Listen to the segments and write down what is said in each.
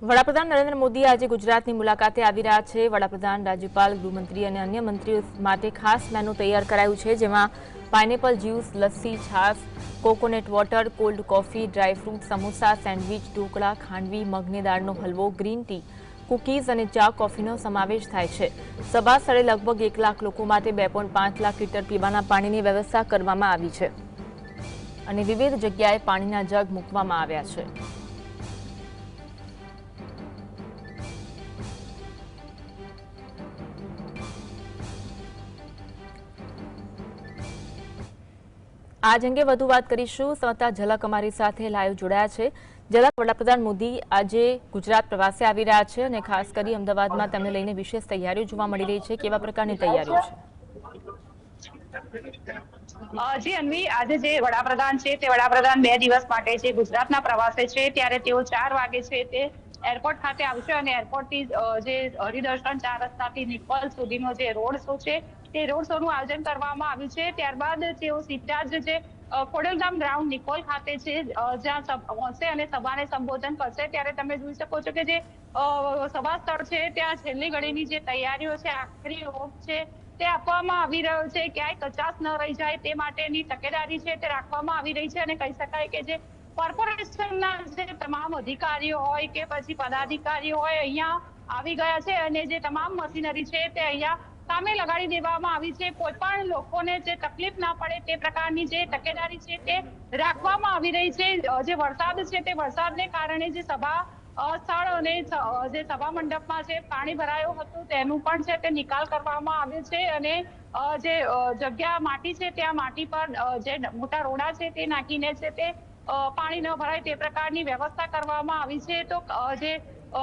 વડાપ્રધાન નરેન્દ્ર મોદી આજે ગુજરાતની મુલાકાતે આવી રહ્યા છે। વડાપ્રધાન, રાજ્યપાલ, ગૃહમંત્રી અને અન્ય મંત્રીઓ માટે ખાસ મેનુ તૈયાર કરાયું છે, જેમાં પાઇનેપલ જ્યુસ, લસ્સી, છાશ, coconut water, cold coffee, dry fruit, samosa, sandwich, dhokla, khandvi, મગની દાળનો હલવો, ગ્રીન ટી, કુકીઝ અને ચા કોફીનો સમાવેશ થાય છે। સભા સ્થળે લગભગ 1 લાખ લોકો માટે 2.5 લાખ લીટર પીવાના પાણીની વ્યવસ્થા કરવામાં આવી છે અને વિવિધ જગ્યાએ પાણીના જગ મૂકવામાં આવ્યા છે। आज अंगे વધુ વાત કરીશું। સંવાદદાતા ઝલક અમારી સાથે લાઈવ જોડાયા છે। ઝલક, વડાપ્રધાન મોદી આજે ગુજરાત પ્રવાસે આવી રહ્યા છે અને ખાસ કરી અમદાવાદમાં તેમને લઈને વિશેષ તૈયારીઓ જોવા મળી રહી છે। કેવા પ્રકારની તૈયારીઓ છે? જી અન્વી, આજે જે વડાપ્રધાન છે તે વડાપ્રધાન 2 દિવસ માટે છે ગુજરાતના પ્રવાસે છે, ત્યારે તેઓ 4 વાગે છે તે એરપોર્ટ ખાતે આવશે અને એરપોર્ટથી જે હરિદર્શન 4 રસ્તાથી નિકોલ સુધીનો જે રોડ શો છે તે રોડ શોનું આયોજન કરવામાં આવ્યું છે। ત્યારબાદ તેઓ સીધા જ જે ખોડલધામ ગ્રાઉન્ડ નિકોલ ખાતે છે જ્યાં પહોંચશે અને સભાને સંબોધન કરશે। ત્યારે તમે જોઈ શકો છો કે જે સભા સ્થળ છે ત્યાં છેલ્લી ઘડીની જે તૈયારીઓ છે, આખરી ઓપ છે તે આપવામાં આવી રહ્યો છે। ક્યાંય કચાશ ન રહી જાય તે માટેની તકેદારી છે તે રાખવામાં આવી રહી છે અને કહી શકાય કે જે કોર્પોરેશનના જે તમામ અધિકારીઓ હોય કે પછી પદાધિકારીઓ હોય અહીંયા આવી ગયા છે અને જે તમામ મશીનરી છે તે અહીંયા કામે લગાડી દેવામાં આવી છે। કોઈ પણ લોકોને જે તકલીફ ના પડે તે પ્રકારની જે તકેદારી છે તે રાખવામાં આવી રહી છે। જે વરસાદ છે તે વરસાદને કારણે જે સભા સ્થળ અને જે સભા મંડપમાં જે પાણી ભરાયું હતું તેનું પણ છે તે નિકાલ કરવામાં આવ્યો છે અને જે જગ્યા માટી છે ત્યાં માટી પર જે મોટા રોડા છે તે નાખીને છે તે પાણી ન ભરાય તે પ્રકારની વ્યવસ્થા કરવામાં આવી છે। તો જે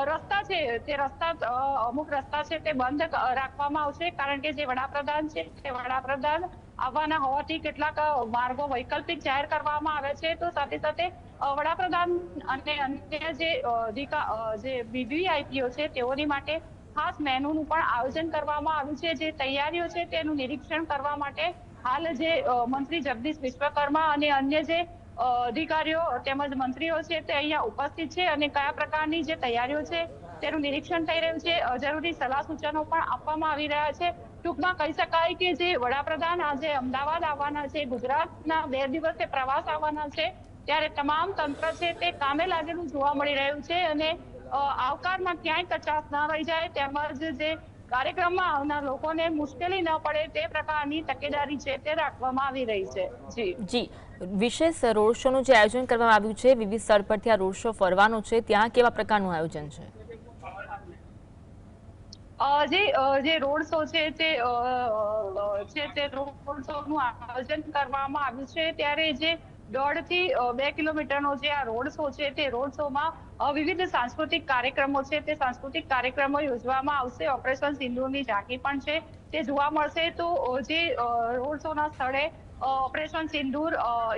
રસ્તા છે તે રસ્તા અમુક રસ્તા છે તે બંધ રાખવામાં આવશે, કારણ કે જે વડાપ્રધાન છે તે વડાપ્રધાન આવવાના હોવાથી કેટલાક માર્ગો વૈકલ્પિક જાહેર કરવામાં આવે છે। તો સાથે સાથે વડાપ્રધાન અને અન્ય જે વીવીઆઈપીઓ છે તેઓની માટે ખાસ મેનુનું પણ આયોજન કરવામાં આવ્યું છે। જે તૈયારીઓ છે તેનું નિરીક્ષણ કરવા માટે હાલ જે મંત્રી જગદીશ વિશ્વકર્મા અને અન્ય જે અધિકારીઓ તેમજ મંત્રીઓ છે તે અહીંયા ઉપસ્થિત છે અને કયા પ્રકારની જે તૈયારીઓ છે તેનું નિરીક્ષણ થઈ રહ્યું છે। જરૂરી સલાહ સૂચનો પણ આપવામાં આવી રહ્યા છે। ટૂંકમાં કહી શકાય કે જે વડાપ્રધાન આજે અમદાવાદ આવવાના છે, ગુજરાતના 2 દિવસે પ્રવાસ આવવાના છે, ત્યારે તમામ તંત્ર છે તે કામે લાગેલું જોવા મળી રહ્યું છે અને આવકારમાં ક્યાંય કચાશ ન રહી જાય તેમજ જે કાર્યક્રમમાં આવનાર લોકોને મુશ્કેલી ન પડે તે પ્રકારની તકેદારી છે તે રાખવામાં આવી રહી છે। જી, વિશેષ રોડ શોનું જે આયોજન કરવામાં આવ્યું છે, વિવિધ સ્થળ પરથી આ રોડ શો ફરવાનો છે, ત્યાં કેવા પ્રકારનું આયોજન છે? જે રોડ શો છે તે રોડ શોનું આયોજન કરવામાં આવ્યું છે, ત્યારે જે 1.5 થી 2 કિલોમીટરનો જે આ રોડ શો છે તે રોડ શોમાં વિવિધ સાંસ્કૃતિક કાર્યક્રમો છે તે સાંસ્કૃતિક કાર્યક્રમો યોજવામાં આવશે। ઓપરેશન સિંદૂરની ઝાંખી પણ છે તે જોવા મળશે। તો જે રોડ શોના સ્થળે ઓપરેશન સિંદૂર,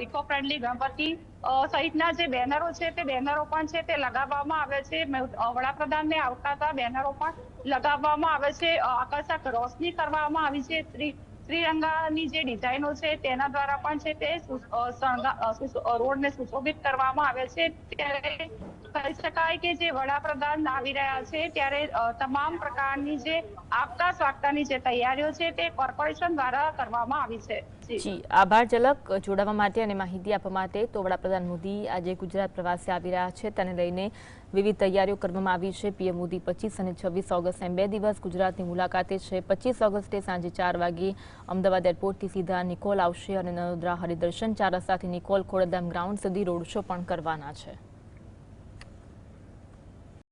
ઇકો ફ્રેન્ડલી ગણપતિ સહિતના જે બેનરો છે તે બેનરો પણ છે તે લગાવવામાં આવે છે। વડાપ્રધાનને આવકારતા બેનરો પણ લગાવવામાં આવે છે। આકર્ષક રોશની કરવામાં આવી છે। ત્રિરંગાની જે ડિઝાઇનો છે તેના દ્વારા પણ છે તે રોડને સુશોભિત કરવામાં આવે છે। ત્યારે કહી શકાય કે જે વડાપ્રધાન આવી રહ્યા છે ત્યારે તમામ પ્રકારની જે આગતા સ્વાગતાની જે તૈયારીઓ છે તે કોર્પોરેશન દ્વારા કરવામાં આવી છે। જી, આભાર ઝલક, જોડાવા માટે અને માહિતી આપવા માટે। તો વડાપ્રધાન મોદી આજે ગુજરાત પ્રવાસે આવી રહ્યા છે, તેને લઈને વિવિધ તૈયારીઓ કરવામાં આવી છે। પીએમ મોદી 25 અને 26 ઓગસ્ટ એમ 2 દિવસ ગુજરાતની મુલાકાતે છે। 25 ઓગસ્ટે સાંજે 4 વાગે અમદાવાદ એરપોર્ટથી સીધા નિકોલ આવશે અને નરોદા હરિદર્શન 4 રસ્તાથી નિકોલ ખોડલધામ ગ્રાઉન્ડ સુધી રોડ શો પણ કરવાના છે।